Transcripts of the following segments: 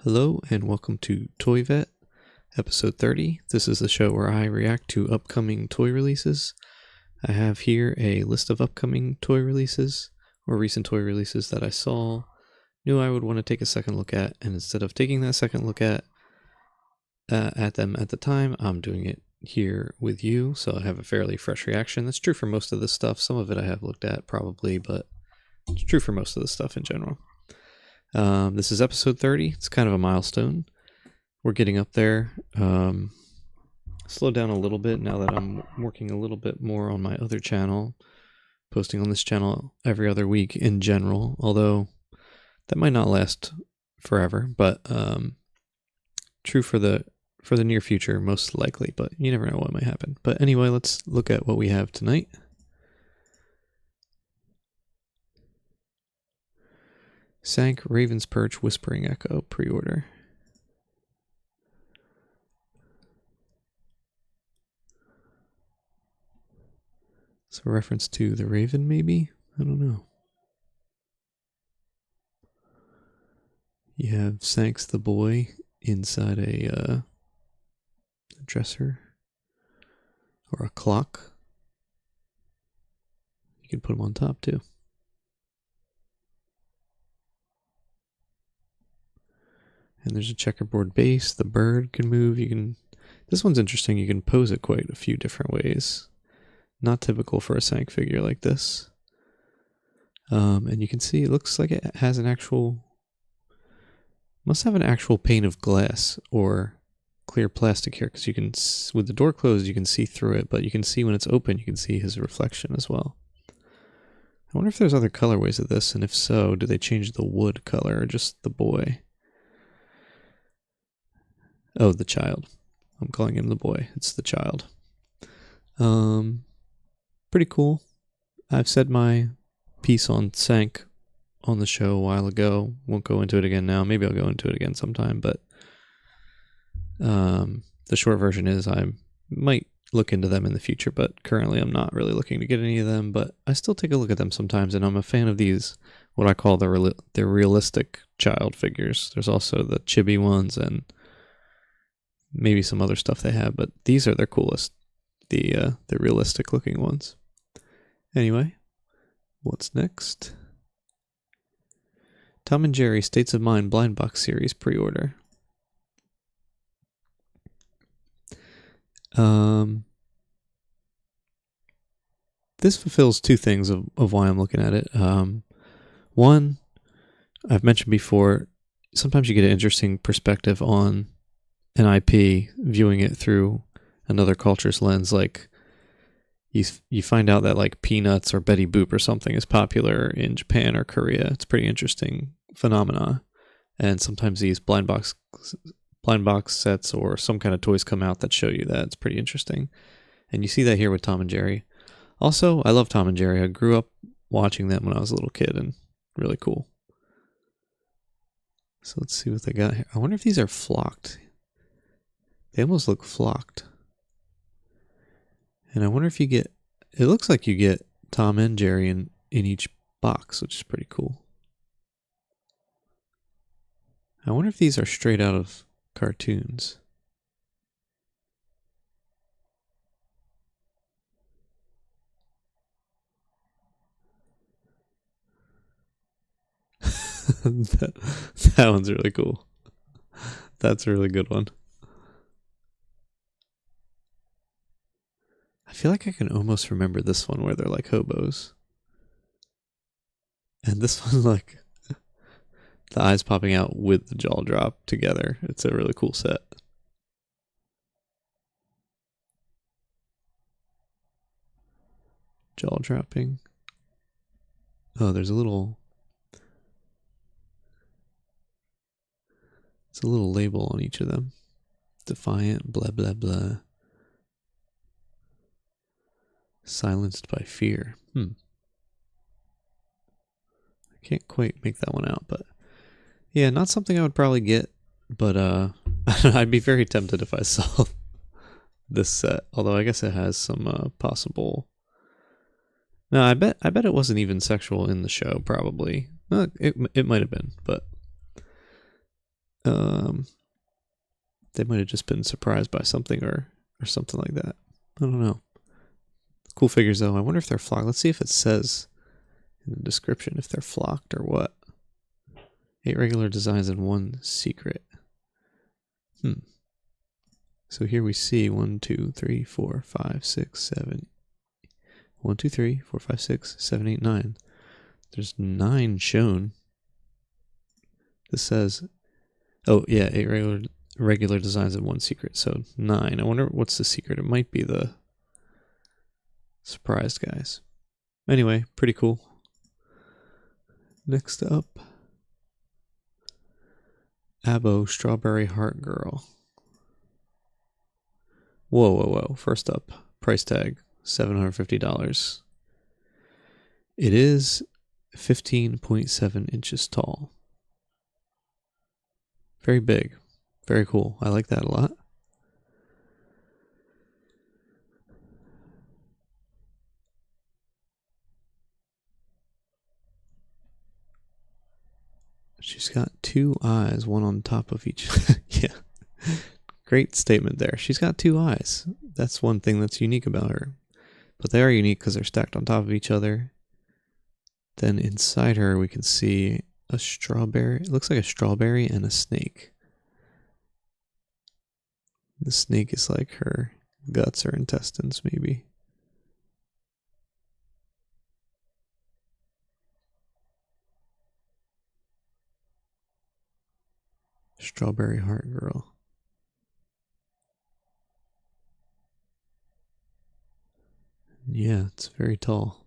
Hello and welcome to Toy Vet, episode 30. This is the show where I react to upcoming toy releases. I have here a list of upcoming toy releases, or recent toy releases that I saw, knew I would want to take a second look at, and instead of taking that second look at them at the time, I'm doing it here with you, so I have a fairly fresh reaction. That's true for most of this stuff. Some of it I have looked at probably, but it's true for most of the stuff in general. This is episode 30. It's kind of a milestone. We're getting up there. Slowed down a little bit now that I'm working a little bit more on my other channel, posting on this channel every other week in general, although that might not last forever, but true for the near future, most likely, but you never know what might happen. But anyway, let's look at what we have tonight. Sank Raven's Perch Whispering Echo pre-order. It's a reference to the Raven, maybe? I don't know. You have Sank's the boy inside a dresser or a clock. You can put him on top too. And there's a checkerboard base. The bird can move. This one's interesting. You can pose it quite a few different ways. Not typical for a Sank figure like this. And you can see it looks like it has must have an actual pane of glass or clear plastic here, because you can, with the door closed, you can see through it, but you can see when it's open, you can see his reflection as well. I wonder if there's other colorways of this, and if so, do they change the wood color or just the boy? Oh, the child. I'm calling him the boy. It's the child. Pretty cool. I've said my piece on Sank on the show a while ago. Won't go into it again now. Maybe I'll go into it again sometime, but the short version is I might look into them in the future, but currently I'm not really looking to get any of them, but I still take a look at them sometimes, and I'm a fan of these, what I call the realistic child figures. There's also the chibi ones and maybe some other stuff they have, but these are their coolest, the realistic looking ones. Anyway, what's next? Tom and Jerry States of Mind Blind Box Series pre-order. This fulfills two things of why I'm looking at it. One, I've mentioned before, sometimes you get an interesting perspective on an IP, viewing it through another culture's lens. Like you find out that like Peanuts or Betty Boop or something is popular in Japan or Korea. It's a pretty interesting phenomena. And sometimes these blind box sets or some kind of toys come out that show you that. It's pretty interesting. And you see that here with Tom and Jerry. Also, I love Tom and Jerry. I grew up watching them when I was a little kid, and really cool. So let's see what they got here. I wonder if these are flocked. They almost look flocked. And I wonder if you get, it looks like you get Tom and Jerry in each box, which is pretty cool. I wonder if these are straight out of cartoons. that one's really cool. That's a really good one. I feel like I can almost remember this one where they're like hobos. And this one, like, the eyes popping out with the jaw drop together. It's a really cool set. Jaw dropping. Oh, there's a little... It's a little label on each of them. Defiant, blah, blah, blah. Silenced by fear. I can't quite make that one out, but yeah, not something I would probably get, but I'd be very tempted if I saw this set, although I guess it has some possible... No, I bet it wasn't even sexual in the show, probably. It might have been, but They might have just been surprised by something or something like that. I don't know. Cool figures though. I wonder if they're flocked. Let's see if it says in the description if they're flocked or what. 8 regular designs and 1 secret. So here we see 1, 2, 3, 4, 5, 6, 7. 1, 2, 3, 4, 5, 6, 7, 8, 9. There's 9 shown. This says, oh yeah, 8 regular designs and 1 secret. So 9. I wonder what's the secret. It might be the surprised guys. Anyway, pretty cool. Next up, Abo Strawberry Heart Girl. Whoa. First up, price tag, $750. It is 15.7 inches tall. Very big. Very cool. I like that a lot. She's got 2 eyes, one on top of each. Yeah. Great statement there. She's got 2 eyes. That's one thing that's unique about her. But they are unique because they're stacked on top of each other. Then inside her we can see a strawberry. It looks like a strawberry and a snake. The snake is like her guts or intestines, maybe. Strawberry Heart Girl. Yeah, it's very tall.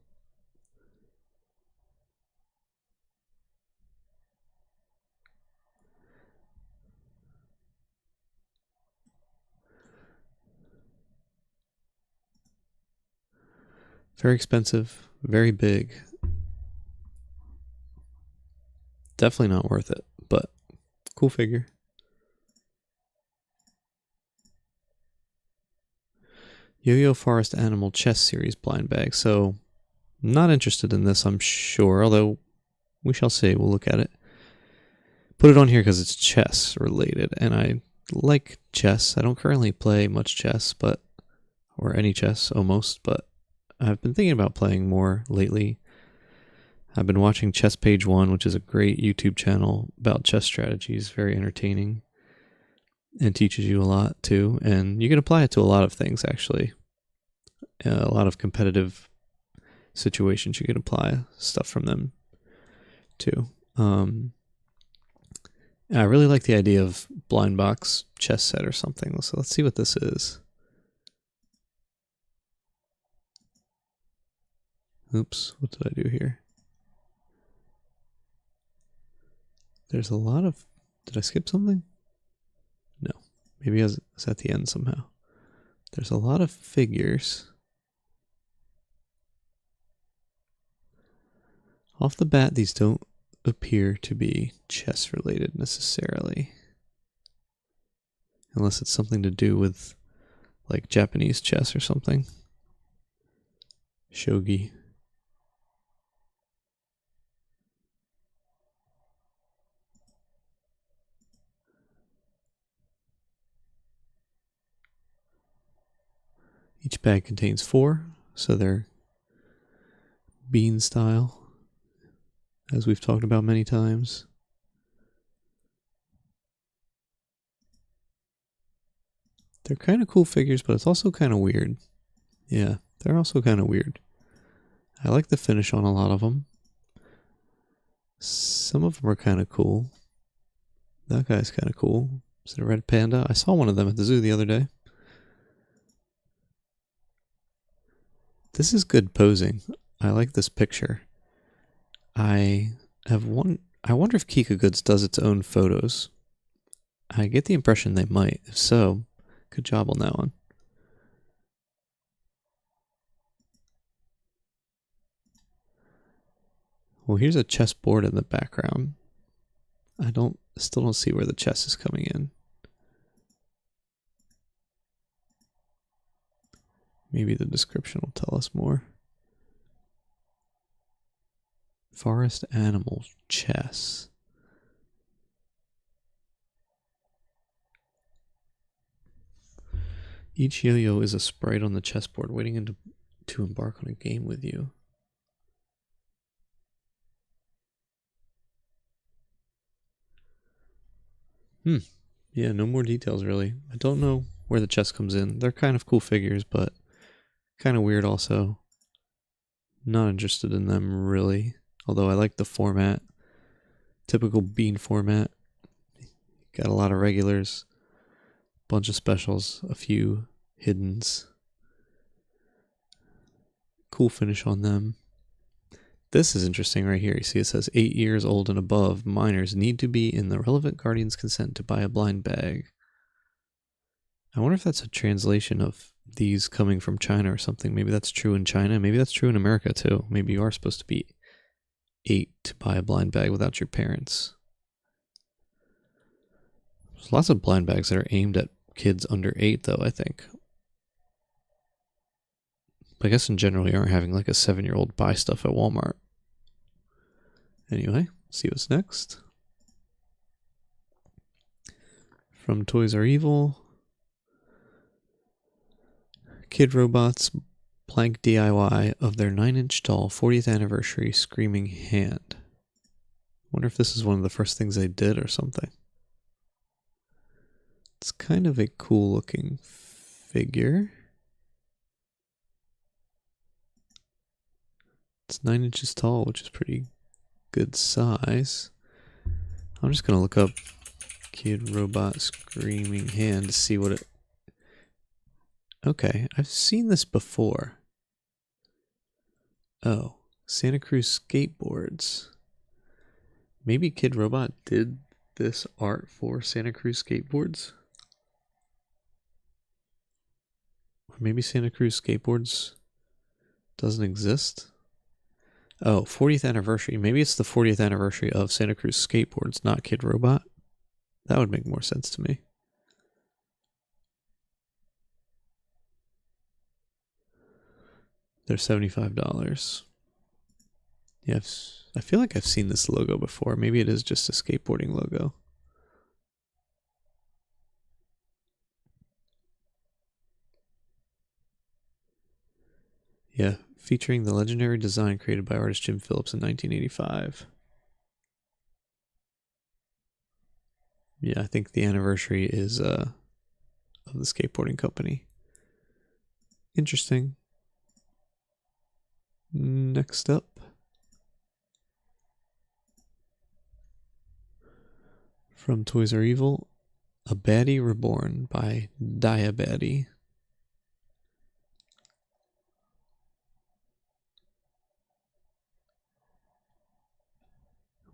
Very expensive, very big. Definitely not worth it, but cool figure. Yo-Yo Forest Animal Chess Series blind bag. So, not interested in this, I'm sure, although we shall see. We'll look at it. Put it on here because it's chess related, and I like chess. I don't currently play much chess, or any chess almost, but I've been thinking about playing more lately. I've been watching Chess Page 1, which is a great YouTube channel about chess strategies, very entertaining, and teaches you a lot too. And you can apply it to a lot of things, actually. A lot of competitive situations, you can apply stuff from them too. I really like the idea of blind box chess set or something. So let's see what this is. Oops, what did I do here? There's a lot of... Did I skip something? No. Maybe it's at the end somehow. There's a lot of figures. Off the bat, these don't appear to be chess related necessarily. Unless it's something to do with like Japanese chess or something. Shogi. Each bag contains 4, so they're bean style, as we've talked about many times. They're kind of cool figures, but it's also kind of weird. Yeah, they're also kind of weird. I like the finish on a lot of them. Some of them are kind of cool. That guy's kind of cool. Is it a red panda? I saw one of them at the zoo the other day. This is good posing. I like this picture. I wonder if Kika Goods does its own photos. I get the impression they might. If so, good job on that one. Well, here's a chessboard in the background. I still don't see where the chess is coming in. Maybe the description will tell us more. Forest animal chess. Each yo-yo is a sprite on the chessboard waiting to embark on a game with you. Yeah, no more details really. I don't know where the chess comes in. They're kind of cool figures, but kind of weird also. Not interested in them really. Although I like the format. Typical Bean format. Got a lot of regulars. Bunch of specials. A few hiddens. Cool finish on them. This is interesting right here. You see it says 8 years old and above minors need to be in the relevant guardian's consent to buy a blind bag. I wonder if that's a translation of these coming from China or something. Maybe that's true in China. Maybe that's true in America too. Maybe you are supposed to be 8 to buy a blind bag without your parents. There's lots of blind bags that are aimed at kids under 8 though, I think. But I guess in general you aren't having like a 7-year-old buy stuff at Walmart. Anyway, see what's next. From Toys R Evil. Kidrobots blank DIY of their 9-inch tall 40th anniversary Screaming Hand. Wonder if this is one of the first things they did or something. It's kind of a cool looking figure. It's 9 inches tall, which is pretty good size. I'm just going to look up Kidrobot Screaming Hand to see what it... Okay, I've seen this before. Oh, Santa Cruz Skateboards. Maybe Kidrobot did this art for Santa Cruz Skateboards? Or maybe Santa Cruz Skateboards doesn't exist? Oh, 40th anniversary. Maybe it's the 40th anniversary of Santa Cruz Skateboards, not Kidrobot. That would make more sense to me. They're $75. Yeah, I feel like I've seen this logo before. Maybe it is just a skateboarding logo. Yeah, featuring the legendary design created by artist Jim Phillips in 1985. Yeah, I think the anniversary is of the skateboarding company. Interesting. Next up. From Toys R Evil, A Baddie Reborn by Diabaddie.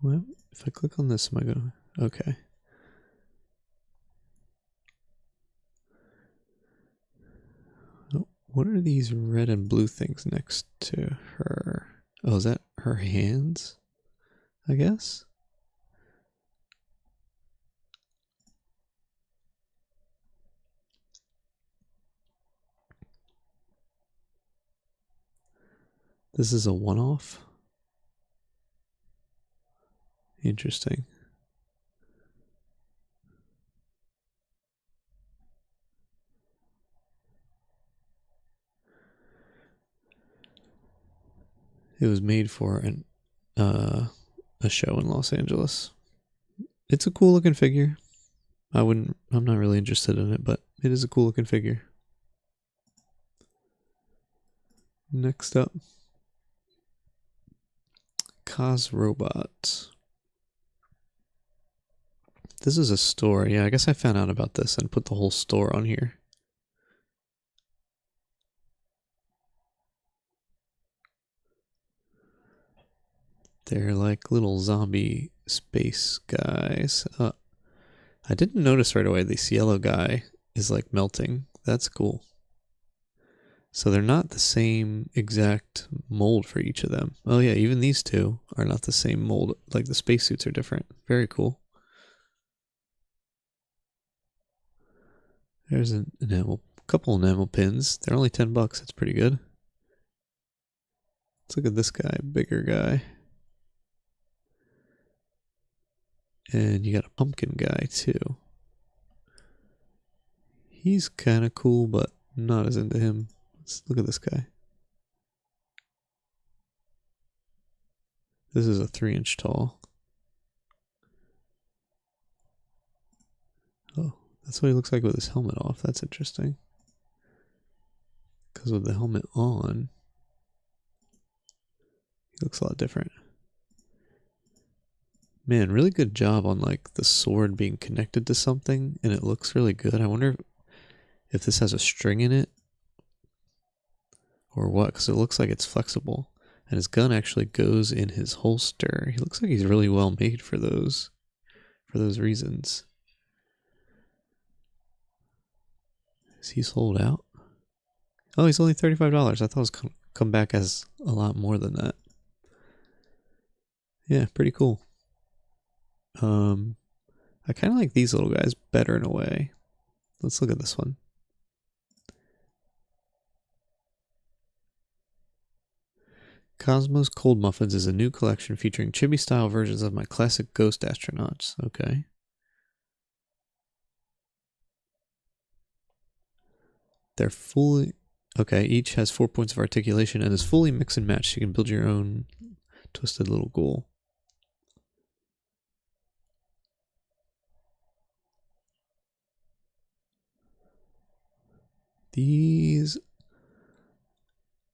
Well, if I click on this, am I gonna... Okay. Oh, what are these red and blue things next to her? Oh, is that her hands? I guess? This is a one-off? Interesting. It was made for a show in Los Angeles. It's a cool looking figure. I'm not really interested in it, but it is a cool looking figure. Next up, Cosrobot. This is a store. Yeah, I guess I found out about this and put the whole store on here. They're like little zombie space guys. I didn't notice right away this yellow guy is like melting. That's cool. So they're not the same exact mold for each of them. Oh yeah, even these two are not the same mold. Like the spacesuits are different. Very cool. There's an enamel, couple enamel pins. They're only $10. That's pretty good. Let's look at this guy, bigger guy. And you got a pumpkin guy too. He's kind of cool, but not as into him. Let's look at this guy. This is a 3-inch tall. Oh, that's what he looks like with his helmet off. That's interesting. Because with the helmet on, he looks a lot different. Man, really good job on like the sword being connected to something, and it looks really good. I wonder if this has a string in it or what, because it looks like it's flexible. And his gun actually goes in his holster. He looks like he's really well made for those reasons. Is he sold out? Oh, he's only $35. I thought it was come back as a lot more than that. Yeah, pretty cool. I kind of like these little guys better in a way. Let's look at this one. Cosmos Cold Muffins is a new collection featuring chibi-style versions of my classic Ghost astronauts. Okay. They're fully... Okay, each has 4 points of articulation and is fully mix and match. You can build your own twisted little ghoul. These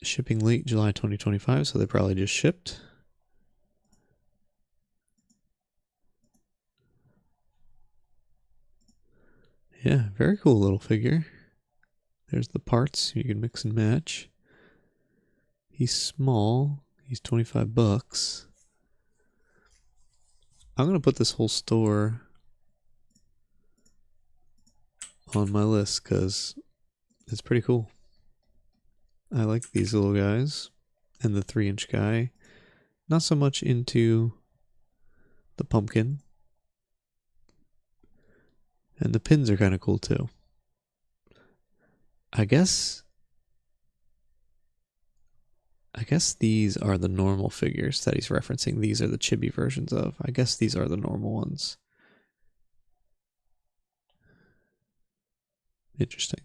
shipping late July 2025, so they probably just shipped. Yeah, very cool little figure. There's the parts you can mix and match. He's small. He's $25. I'm going to put this whole store on my list because it's pretty cool. I like these little guys and the 3-inch guy. Not so much into the pumpkin. And the pins are kind of cool too. I guess these are the normal figures that he's referencing. These are the chibi versions of. I guess these are the normal ones. Interesting.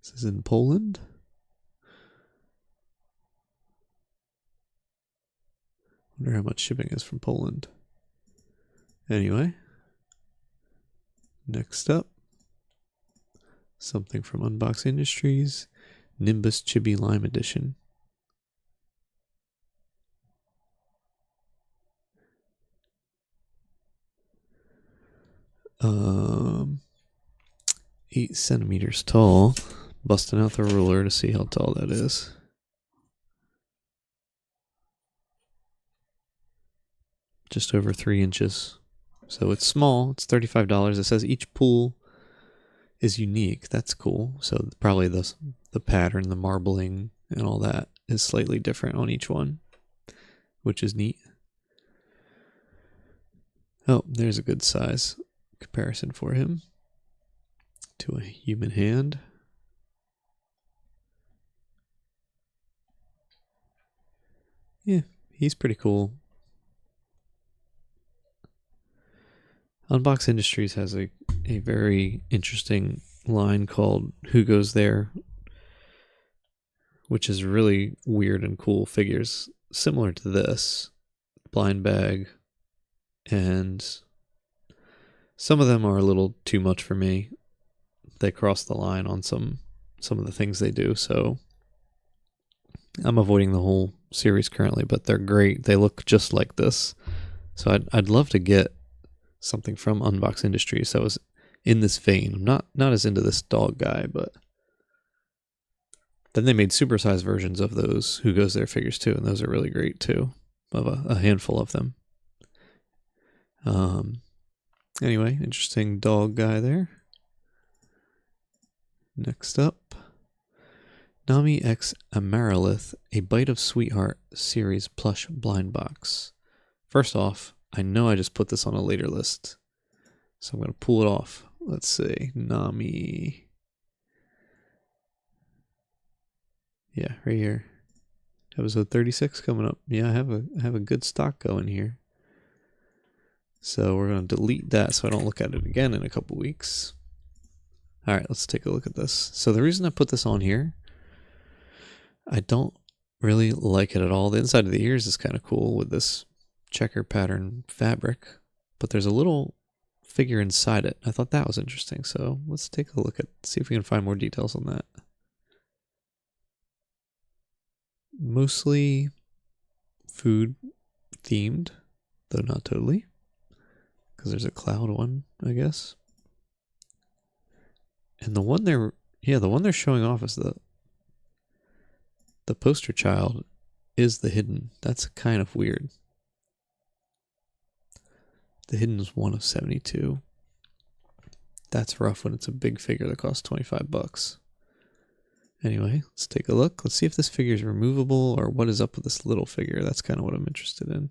This is in Poland. Wonder how much shipping is from Poland. Anyway. Next up. Something from Unbox Industries. Nimbus Chibi Lime Edition. Um, 8 centimeters tall. Busting out the ruler to see how tall that is. Just over 3 inches. So it's small. It's $35. It says each pool is unique. That's cool. So probably the pattern, the marbling, and all that is slightly different on each one, which is neat. Oh, there's a good size comparison for him to a human hand. Yeah, he's pretty cool. Unbox Industries has a very interesting line called Who Goes There, which is really weird and cool figures similar to this. Blind Bag, and some of them are a little too much for me. They cross the line on some of the things they do, so I'm avoiding the whole series currently, but they're great. They look just like this. So I'd love to get something from Unbox Industries that was in this vein. I'm not as into this dog guy, but then they made supersized versions of those Who Goes There figures too, and those are really great too. Of a handful of them. Anyway, interesting dog guy there. Next up, Nami X Amaryllis, a Bite of Sweetheart series plush blind box. First off, I know I just put this on a later list, so I'm going to pull it off. Let's see, Nami. Yeah, right here. Episode 36 coming up. Yeah, I have a good stock going here. So we're going to delete that so I don't look at it again in a couple weeks. All right, let's take a look at this. So the reason I put this on here, I don't really like it at all. The inside of the ears is kind of cool with this checker pattern fabric, but there's a little figure inside it. I thought that was interesting. So let's take a look at, see if we can find more details on that. Mostly food themed, though not totally, because there's a cloud one, I guess. And the one they're showing off is the poster child is the hidden. That's kind of weird. The hidden is 1 of 72. That's rough when it's a big figure that costs $25. Anyway, let's take a look. Let's see if this figure is removable or what is up with this little figure. That's kind of what I'm interested in.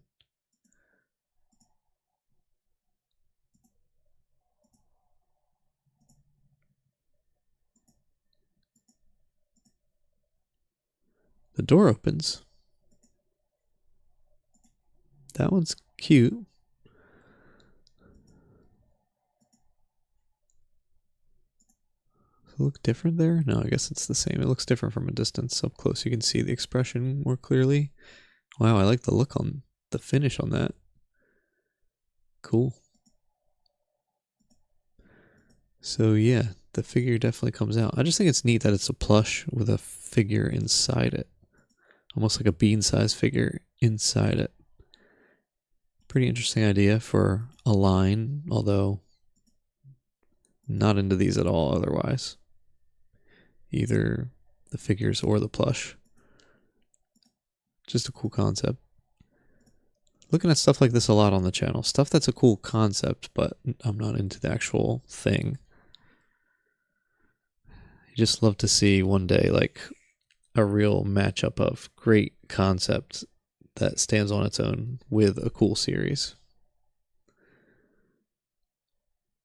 The door opens. That one's cute. Does it look different there? No, I guess it's the same. It looks different from a distance. Up close you can see the expression more clearly. Wow, I like the look on the finish on that. Cool. So yeah, the figure definitely comes out. I just think it's neat that it's a plush with a figure inside it. Almost like a bean-sized figure inside it. Pretty interesting idea for a line, although not into these at all otherwise. Either the figures or the plush. Just a cool concept. Looking at stuff like this a lot on the channel. Stuff that's a cool concept, but I'm not into the actual thing. You just love to see one day like a real matchup of great concept that stands on its own with a cool series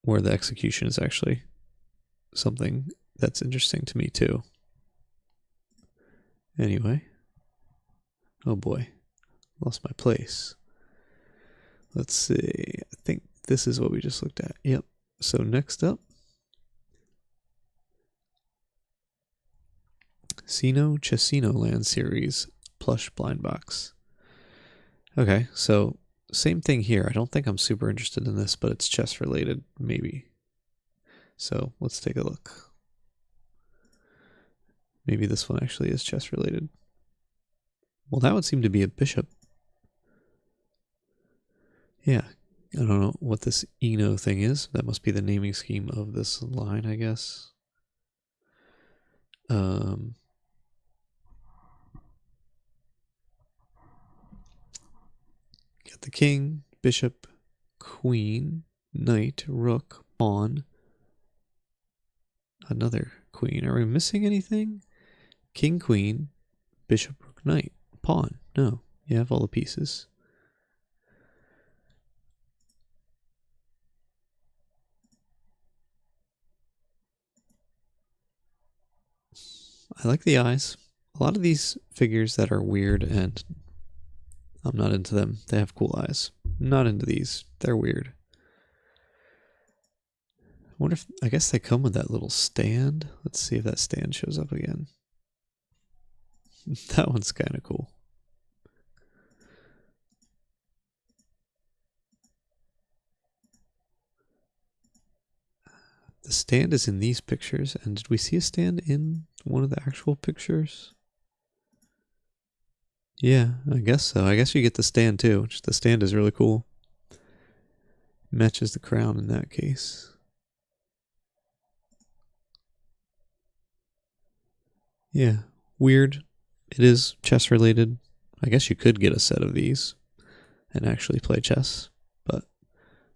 where the execution is actually something that's interesting to me too. Anyway, oh boy, lost my place. Let's see, I think this is what we just looked at. Yep. So next up, Sino Chesino Land series plush blind box. Okay, so same thing here. I don't think I'm super interested in this, but it's chess related, maybe. So let's take a look. Maybe this one actually is chess related. Well, that would seem to be a bishop. Yeah, I don't know what this Eno thing is. That must be the naming scheme of this line, I guess. Got the king, bishop, queen, knight, rook, pawn, another queen. Are we missing anything? King, queen, bishop, rook, knight, pawn. No, you have all the pieces. I like the eyes. A lot of these figures that are weird and I'm not into them. They have cool eyes. I'm not into these. They're weird. I wonder if, I guess they come with that little stand. Let's see if that stand shows up again. That one's kind of cool. The stand is in these pictures, and did we see a stand in one of the actual pictures? Yeah, I guess so. I guess you get the stand too. Just the stand is really cool. Matches the crown in that case. Yeah, weird. It is chess related. I guess you could get a set of these and actually play chess, but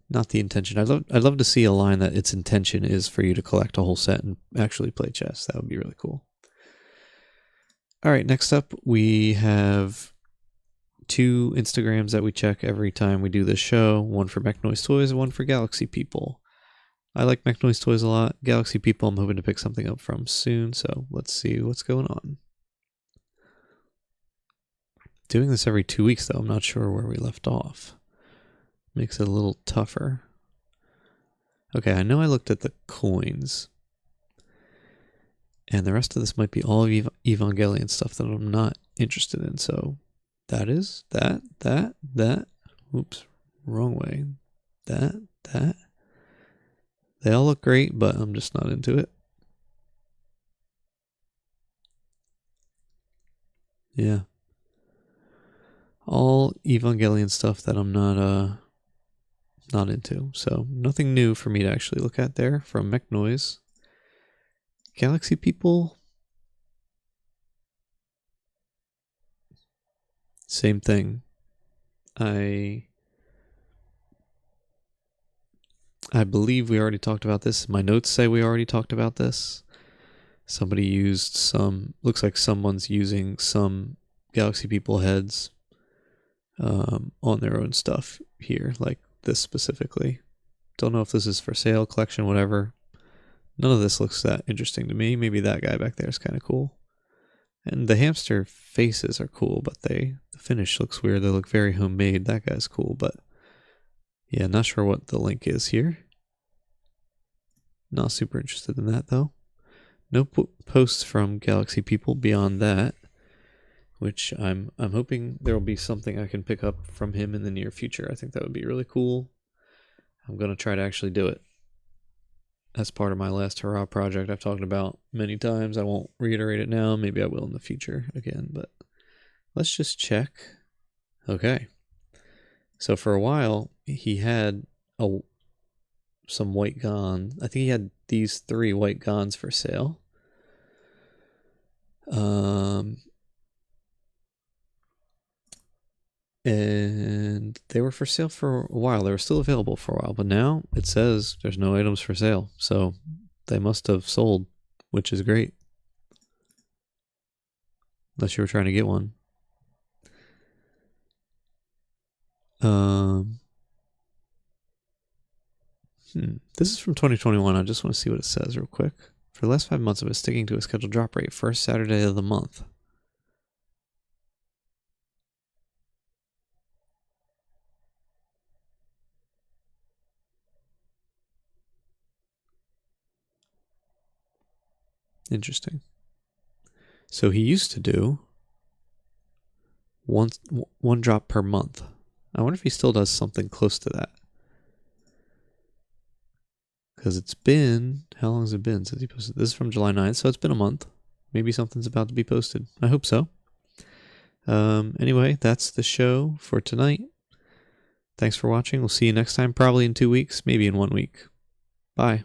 not the intention. I'd love to see a line that its intention is for you to collect a whole set and actually play chess. That would be really cool. All right, next up we have 2 Instagrams that we check every time we do this show. One for MechNoise Toys and one for Galaxy People. I like MechNoise Toys a lot. Galaxy People I'm hoping to pick something up from soon, so let's see what's going on. Doing this every 2 weeks though, I'm not sure where we left off. Makes it a little tougher. Okay, I know I looked at the coins. And the rest of this might be all of Evangelion stuff that I'm not interested in. So that is that. Oops, wrong way. That. They all look great, but I'm just not into it. Yeah. All Evangelion stuff that I'm not into. So nothing new for me to actually look at there from Mech Noise. Galaxy People. Same thing. I believe we already talked about this. My notes say we already talked about this. Somebody used looks like someone's using some Galaxy People heads on their own stuff here, like this specifically. Don't know if this is for sale, collection, whatever. None of this looks that interesting to me. Maybe that guy back there is kind of cool. And the hamster faces are cool, but the finish looks weird. They look very homemade. That guy's cool, but yeah, not sure what the link is here. Not super interested in that though. No posts from Galaxy People beyond that, which I'm hoping there will be something I can pick up from him in the near future. I think that would be really cool. I'm going to try to actually do it. That's part of my last hurrah project I've talked about many times. I won't reiterate it now. Maybe I will in the future again, but let's just check. Okay. So for a while, he had some white Gon. I think he had these 3 white Gons for sale. And they were for sale for a while. They were still available for a while, but now it says there's no items for sale. So they must have sold, which is great. Unless you were trying to get one. This is from 2021. I just want to see what it says real quick. For the last 5 months, I've been sticking to a scheduled drop rate, first Saturday of the month. Interesting. So he used to do one drop per month. I wonder if he still does something close to that. Because it's been, how long has it been since he posted? This is from July 9th, so it's been a month. Maybe something's about to be posted. I hope so. Anyway, that's the show for tonight. Thanks for watching. We'll see you next time, probably in 2 weeks, maybe in 1 week. Bye.